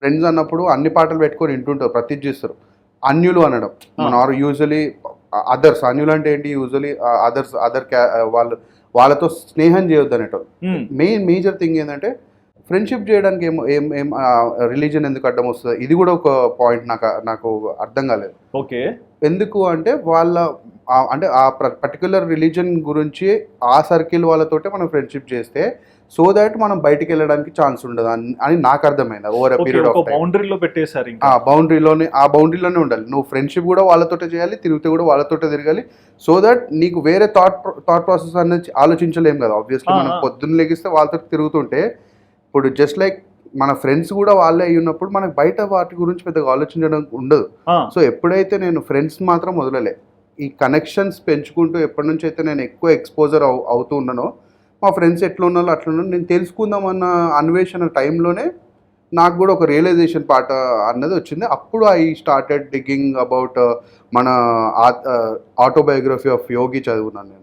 Friends అన్నప్పుడు అన్ని పాటలు పెట్టుకొని వింటుంటారు, ప్రతిది చేస్తారు. అన్యులు అనడం మన యూజువలీ అదర్స్, అన్యులు అంటే ఏంటి, యూజువలీ అదర్స్, వాళ్ళతో స్నేహం చేయొద్దు అనేటోళ్ళు. మేజర్ థింగ్ ఏంటంటే ఫ్రెండ్షిప్ చేయడానికి ఏం ఏం ఏం రిలీజన్ ఎందుకు అడ్డం వస్తుంది, ఇది కూడా ఒక పాయింట్ నాకు అర్థం కాలేదు. ఓకే, ఎందుకు అంటే అంటే ఆ పర్టికులర్ రిలీజన్ గురించి ఆ సర్కిల్ వాళ్ళతోటే మనం ఫ్రెండ్షిప్ చేస్తే సో దాట్ మనం బయటికి వెళ్ళడానికి ఛాన్స్ ఉండదు అని నాకు అర్థమైంది ఓవర్ పీరియడ్ ఆఫ్ టైం. బౌండరీలో పెట్టేశారు. ఆ బౌండరీలోనే ఉండాలి. నువ్వు ఫ్రెండ్షిప్ కూడా వాళ్ళతోటే చేయాలి, తిరిగితే కూడా వాళ్ళతోటే తిరగాలి. సో దట్ నీకు వేరే థాట్ ప్రాసెస్ అనేది ఆలోచించలేం కదా. ఆబ్వియస్లీ మనం పొద్దున్న లెగిస్తే వాళ్ళతో తిరుగుతుంటే, ఇప్పుడు జస్ట్ లైక్ మన ఫ్రెండ్స్ కూడా వాళ్ళే అయి ఉన్నప్పుడు మనకు బయట వాటి గురించి పెద్దగా ఆలోచించడం ఉండదు. సో ఎప్పుడైతే నేను ఫ్రెండ్స్ మాత్రం వదలలే, ఈ కనెక్షన్స్ పెంచుకుంటూ ఎప్పటి నుంచి అయితే నేను ఎక్కువ ఎక్స్పోజర్ అవుతూ ఉన్నానో, మా ఫ్రెండ్స్ ఎట్లా ఉన్నారో అట్లా ఉన్నారో నేను తెలుసుకుందాం అన్న అన్వేషణ టైంలోనే నాకు కూడా ఒక రియలైజేషన్ పాట అన్నది వచ్చింది. అప్పుడు ఐ స్టార్టెడ్ డిగ్గింగ్ అబౌట్ మన ఆటోబయోగ్రఫీ ఆఫ్ యోగి చదువున్నాను నేను.